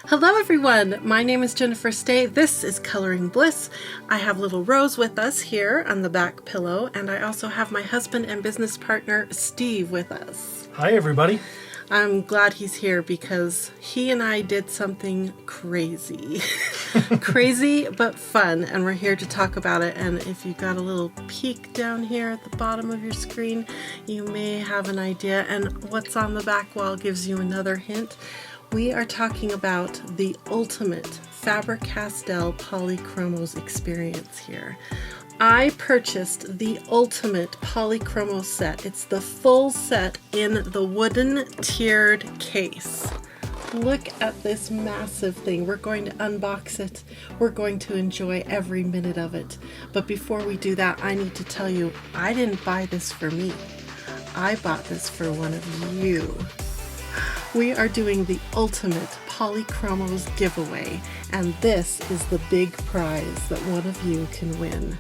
Hello everyone, my name is Jennifer Stay. This is Coloring Bliss. I have little Rose with us here on the back pillow, and I also have my husband and business partner Steve with us. Hi everybody. I'm glad he's here because he and I did something crazy. Crazy but fun, and we're here to talk about it. And if you got a little peek down here at the bottom of your screen, you may have an idea, and what's on the back wall gives you another hint. We are talking about the ultimate faber-castell Polychromos experience here. I purchased the ultimate Polychromos set. It's the full set in the wooden tiered case. Look at this massive thing. We're going to unbox it. We're going to enjoy every minute of it. But before we do that, I need to tell you, I didn't buy this for me. I bought this for one of you. We are doing the ultimate Polychromos giveaway, and this is the big prize that one of you can win.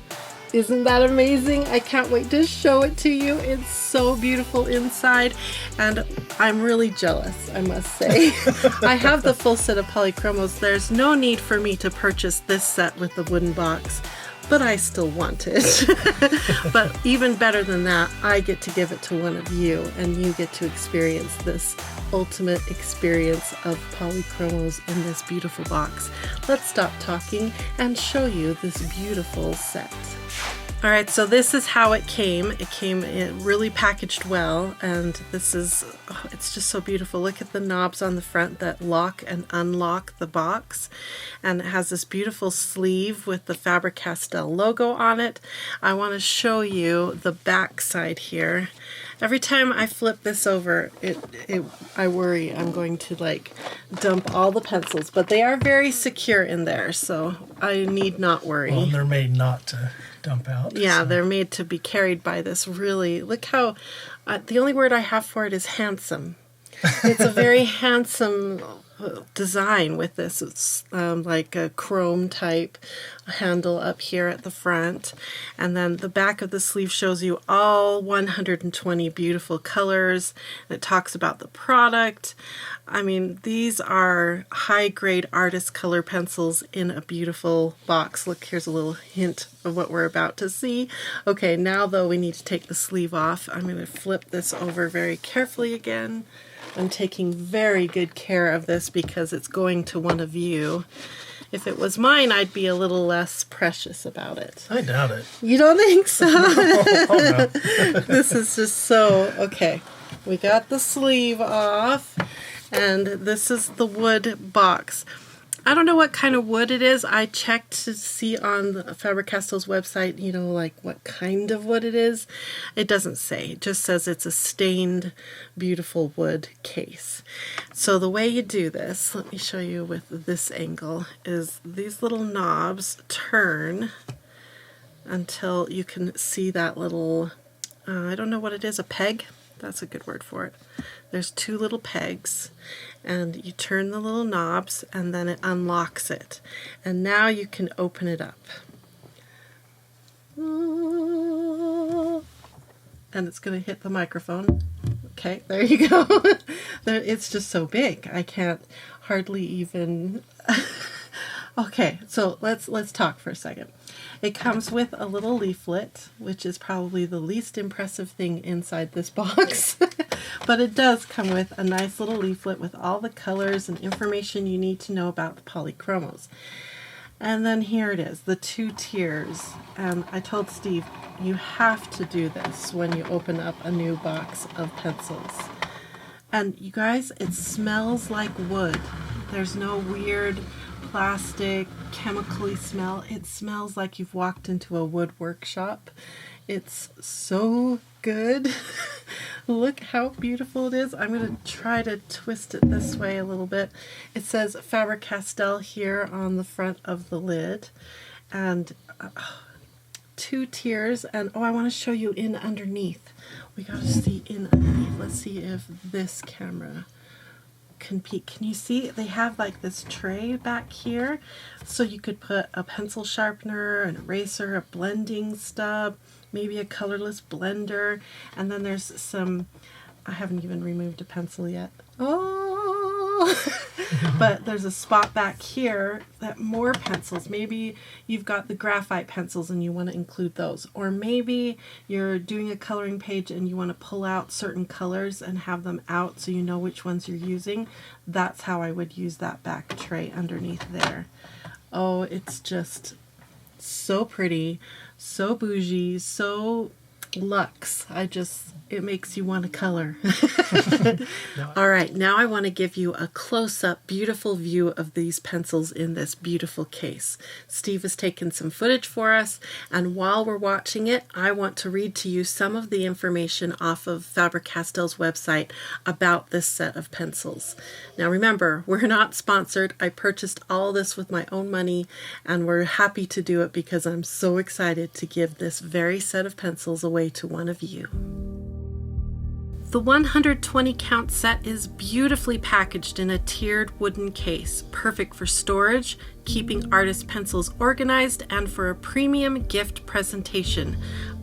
Isn't that amazing? I can't wait to show it to you. It's so beautiful inside, and I'm really jealous, I must say. I have the full set of Polychromos. There's no need for me to purchase this set with the wooden box, but I still want it. But even better than that, I get to give it to one of you, and you get to experience this ultimate experience of Polychromos in this beautiful box. Let's stop talking and show you this beautiful set. All right, so this is how it came. It came really packaged well, and this is, oh, it's just so beautiful. Look at the knobs on the front that lock and unlock the box, and it has this beautiful sleeve with the Faber-Castell logo on it. I want to show you the back side here. Every time I flip this over, I worry I'm going to like dump all the pencils, but they are very secure in there, so I need not worry. Well, they're made not to dump out. Yeah, so. They're made to be carried by this really, look how, the only word I have for it is handsome. It's a very handsome design with this. It's like a chrome type handle up here at the front, and then the back of the sleeve shows you all 120 beautiful colors. It talks about the product. I mean, these are high-grade artist color pencils in a beautiful box. Look, here's a little hint of what we're about to see. Okay, now though we need to take the sleeve off. I'm going to flip this over very carefully again. I'm taking very good care of this because it's going to one of you. If it was mine, I'd be a little less precious about it. I doubt it. You don't think so? Oh, no. This is just so... Okay, we got the sleeve off, and this is the wood box. I don't know what kind of wood it is. I checked to see on the Faber-Castell's website, you know, like what kind of wood it is. It doesn't say. It just says it's a stained, beautiful wood case. So the way you do this, let me show you with this angle, is these little knobs turn until you can see that little, I don't know what it is, a peg? That's a good word for it. There's two little pegs, and you turn the little knobs, and then it unlocks it. And now you can open it up. And it's going to hit the microphone. Okay, there you go. It's just so big. I can't hardly even... Okay, so let's talk for a second. It comes with a little leaflet, which is probably the least impressive thing inside this box. But it does come with a nice little leaflet with all the colors and information you need to know about the Polychromos. And then here it is, the two tiers. And I told Steve, you have to do this when you open up a new box of pencils. And you guys, it smells like wood. There's no weird plastic, chemically smell. It smells like you've walked into a wood workshop. It's so good. Look how beautiful it is. I'm going to try to twist it this way a little bit. It says Faber-Castell here on the front of the lid, and two tiers, and oh, I want to show you in underneath. We got to see in underneath. Let's see if this camera can peek. Can you see they have like this tray back here, so you could put a pencil sharpener, an eraser, a blending stub, maybe a colorless blender, and then there's some, I haven't even removed a pencil yet. Oh, pencil. But there's a spot back here that more pencils. Maybe you've got the graphite pencils and you want to include those. Or maybe you're doing a coloring page and you want to pull out certain colors and have them out so you know which ones you're using. That's how I would use that back tray underneath there. Oh, it's just so pretty, so bougie, so luxe. It makes you want to color. All right, now I want to give you a close-up, beautiful view of these pencils in this beautiful case. Steve has taken some footage for us, and while we're watching it, I want to read to you some of the information off of Faber-Castell's website about this set of pencils. Now remember, we're not sponsored. I purchased all this with my own money, and we're happy to do it because I'm so excited to give this very set of pencils away to one of you. The 120 count set is beautifully packaged in a tiered wooden case, perfect for storage, keeping artist pencils organized, and for a premium gift presentation,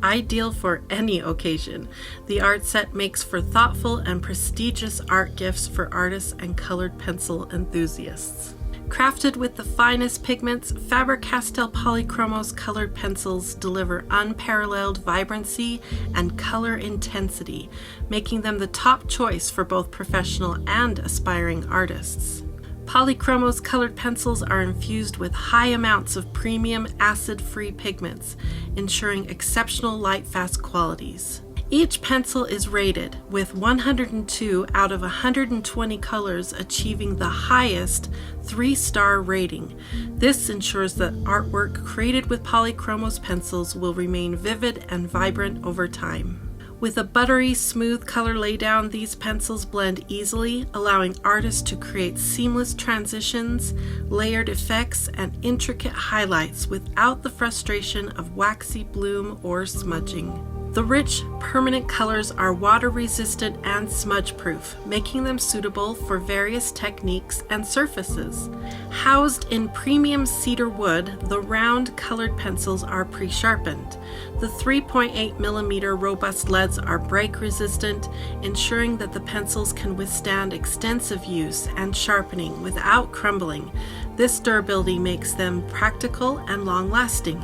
ideal for any occasion. The art set makes for thoughtful and prestigious art gifts for artists and colored pencil enthusiasts. Crafted with the finest pigments, Faber-Castell Polychromos colored pencils deliver unparalleled vibrancy and color intensity, making them the top choice for both professional and aspiring artists. Polychromos colored pencils are infused with high amounts of premium acid-free pigments, ensuring exceptional light-fast qualities. Each pencil is rated, with 102 out of 120 colors achieving the highest 3-star rating. This ensures that artwork created with Polychromos pencils will remain vivid and vibrant over time. With a buttery, smooth color laydown, these pencils blend easily, allowing artists to create seamless transitions, layered effects, and intricate highlights without the frustration of waxy bloom or smudging. The rich, permanent colors are water-resistant and smudge-proof, making them suitable for various techniques and surfaces. Housed in premium cedar wood, the round colored pencils are pre-sharpened. The 3.8mm robust leads are break-resistant, ensuring that the pencils can withstand extensive use and sharpening without crumbling. This durability makes them practical and long-lasting.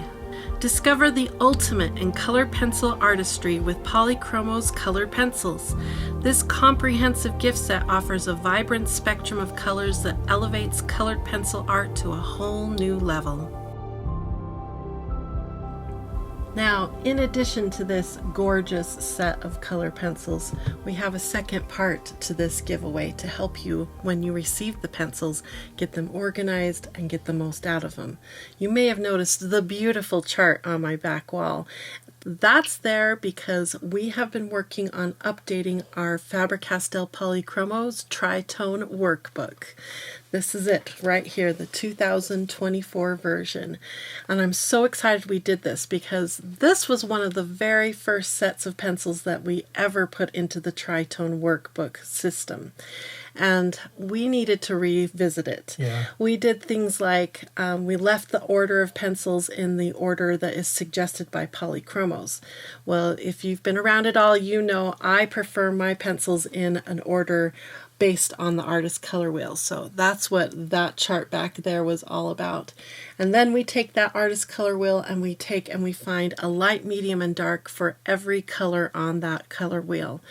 Discover the ultimate in colored pencil artistry with Polychromos colored pencils. This comprehensive gift set offers a vibrant spectrum of colors that elevates colored pencil art to a whole new level. Now, in addition to this gorgeous set of color pencils, we have a second part to this giveaway to help you, when you receive the pencils, get them organized and get the most out of them. You may have noticed the beautiful chart on my back wall. That's there because we have been working on updating our Faber-Castell Polychromos Tritone Workbook. This is it right here, the 2024 version. And I'm so excited we did this because this was one of the very first sets of pencils that we ever put into the Tritone Workbook system. And we needed to revisit it. Yeah. We did things like we left the order of pencils in the order that is suggested by Polychromos. Well, if you've been around at all, you know I prefer my pencils in an order based on the artist's color wheel. So that's what that chart back there was all about. And then we take that artist color wheel and we find a light, medium, and dark for every color on that color wheel.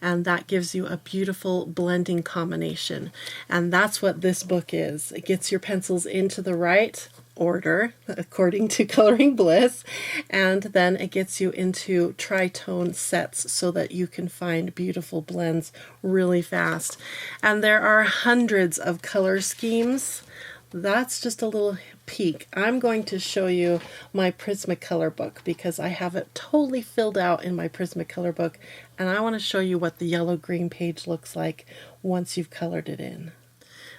And that gives you a beautiful blending combination. And that's what this book is. It gets your pencils into the right order according to Coloring Bliss, and then it gets you into tritone sets so that you can find beautiful blends really fast. And there are hundreds of color schemes. That's just a little peek. I'm going to show you my Prismacolor book because I have it totally filled out in my Prismacolor book, and I want to show you what the yellow-green page looks like once you've colored it in.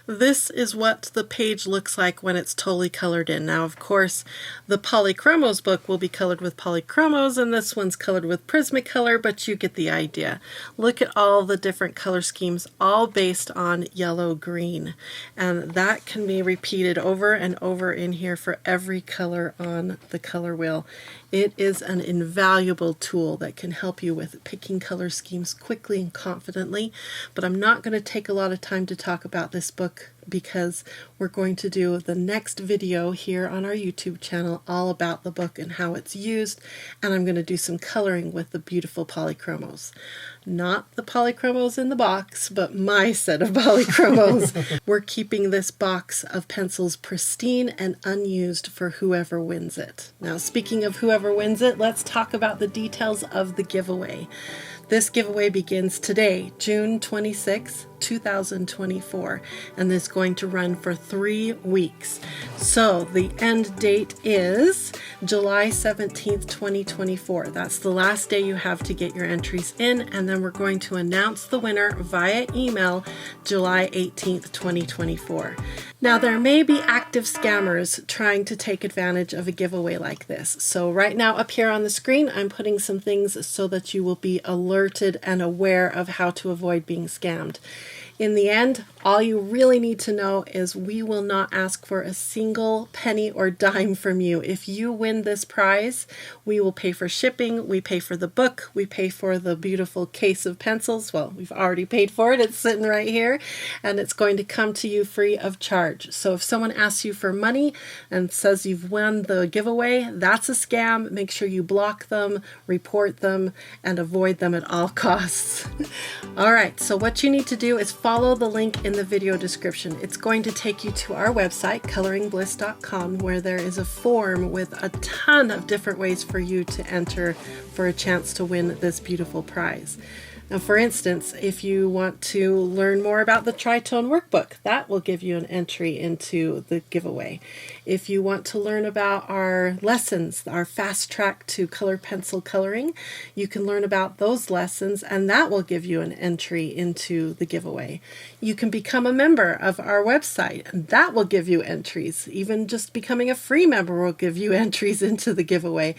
This is what the page looks like when it's totally colored in. Now, of course, the Polychromos book will be colored with Polychromos, and this one's colored with Prismacolor, but you get the idea. Look at all the different color schemes, all based on yellow-green. And that can be repeated over and over in here for every color on the color wheel. It is an invaluable tool that can help you with picking color schemes quickly and confidently, but I'm not going to take a lot of time to talk about this book because we're going to do the next video here on our YouTube channel all about the book and how it's used, and I'm going to do some coloring with the beautiful Polychromos. Not the Polychromos in the box, but my set of Polychromos. We're keeping this box of pencils pristine and unused for whoever wins it. Now, speaking of whoever wins it, let's talk about the details of the giveaway. This giveaway begins today, June 26, 2024, and is going to run for 3 weeks. So the end date is July 17th, 2024. That's the last day you have to get your entries in, and then we're going to announce the winner via email July 18th, 2024. Now, there may be active scammers trying to take advantage of a giveaway like this. So right now up here on the screen, I'm putting some things so that you will be alerted and aware of how to avoid being scammed. In the end, all you really need to know is we will not ask for a single penny or dime from you. If you win this prize, we will pay for shipping, we pay for the book, we pay for the beautiful case of pencils. Well, we've already paid for it. It's sitting right here, and it's going to come to you free of charge. So if someone asks you for money and says you've won the giveaway, that's a scam. Make sure you block them, report them, and avoid them at all costs. All right, so what you need to do is follow the link in the video description. It's going to take you to our website, coloringbliss.com, where there is a form with a ton of different ways for you to enter for a chance to win this beautiful prize. Now, for instance, if you want to learn more about the Tritone Workbook, that will give you an entry into the giveaway. If you want to learn about our lessons, our fast track to color pencil coloring, you can learn about those lessons, and that will give you an entry into the giveaway. You can become a member of our website, and that will give you entries. Even just becoming a free member will give you entries into the giveaway.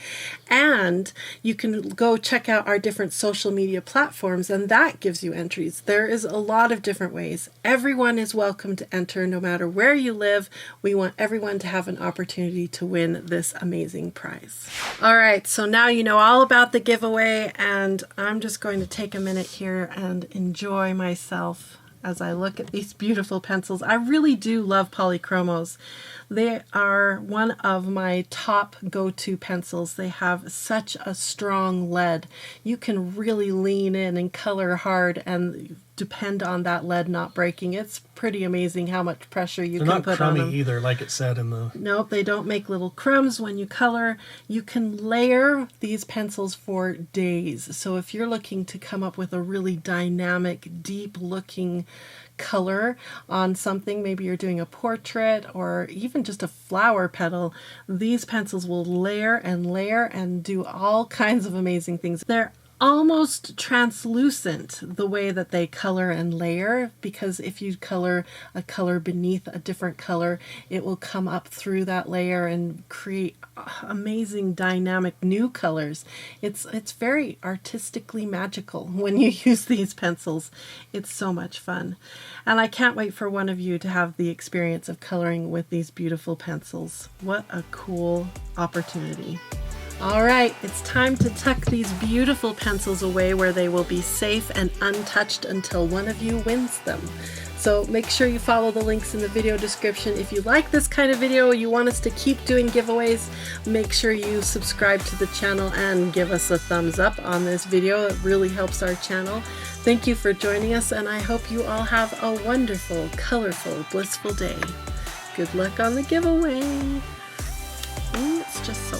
And you can go check out our different social media platforms, and that gives you entries. There is a lot of different ways. Everyone is welcome to enter, no matter where you live. We want everyone to have an opportunity to win this amazing prize. All right, so now you know all about the giveaway, and I'm just going to take a minute here and enjoy myself as I look at these beautiful pencils. I really do love Polychromos. They are one of my top go-to pencils. They have such a strong lead. You can really lean in and color hard and depend on that lead not breaking. It's pretty amazing how much pressure you can put on them. They're not crummy either, like it said in the... Nope, they don't make little crumbs when you color. You can layer these pencils for days. So if you're looking to come up with a really dynamic, deep-looking color on something, maybe you're doing a portrait or even just a flower petal, these pencils will layer and do all kinds of amazing things. They're almost translucent the way that they color and layer, because if you color a color beneath a different color, it will come up through that layer and create amazing dynamic new colors. It's very artistically magical when you use these pencils. It's so much fun, and I can't wait for one of you to have the experience of coloring with these beautiful pencils. What a cool opportunity. All right, it's time to tuck these beautiful pencils away where they will be safe and untouched until one of you wins them. So make sure you follow the links in the video description. If you like this kind of video, you want us to keep doing giveaways, make sure you subscribe to the channel and give us a thumbs up on this video. It really helps our channel. Thank you for joining us, and I hope you all have a wonderful, colorful, blissful day. Good luck on the giveaway. It's just so